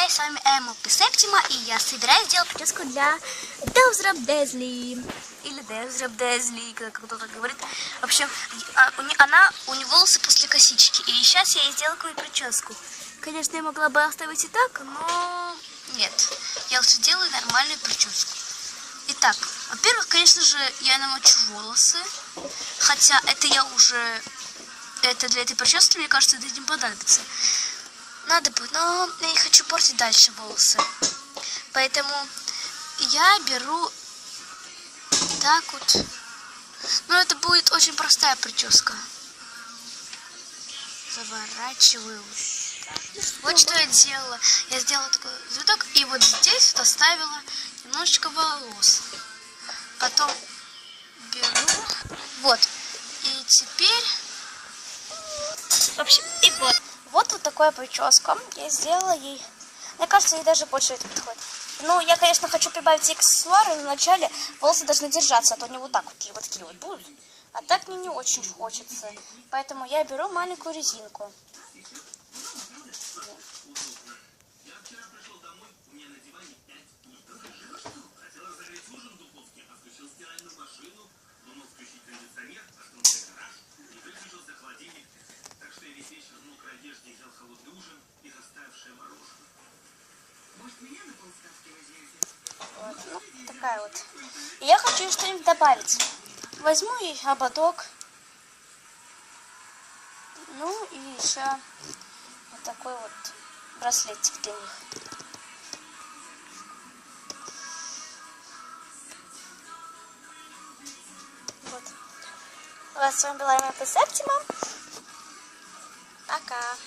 друзья, и с вами Эмма Септима, и я собираюсь сделать прическу для Делзраб Дезли. Или Делзраб Дезли, как кто-то говорит. В общем, у нее волосы после косички, и сейчас я ей сделаю такую прическу. Конечно, я могла бы оставить и так, но нет. Я лучше делаю нормальную прическу. Итак, во-первых, конечно же, я намочу волосы, хотя это я уже... Это для этой прически, мне кажется, это не понадобится. Надо будет, но я не хочу портить дальше волосы. Поэтому я беру так вот. Но это будет очень простая прическа. Заворачиваю. Вот что я делала. Я сделала такой завиток и вот здесь вот оставила немножечко волос. Потом беру. Вот. И теперь... В общем, и вот. Вот такая прическа. Я сделала ей. Мне кажется, ей даже больше это подходит. Ну, я, конечно, хочу прибавить аксессуары, но вначале волосы должны держаться, а то они вот так вот такие вот будут. А так мне не очень хочется. Поэтому я беру маленькую резинку. Вот, ну, такая вот. И я хочу что-нибудь добавить. Возьму ей ободок. Ну и еще вот такой вот браслетик для них. Вот. С вами была Эмма Септима. Пока.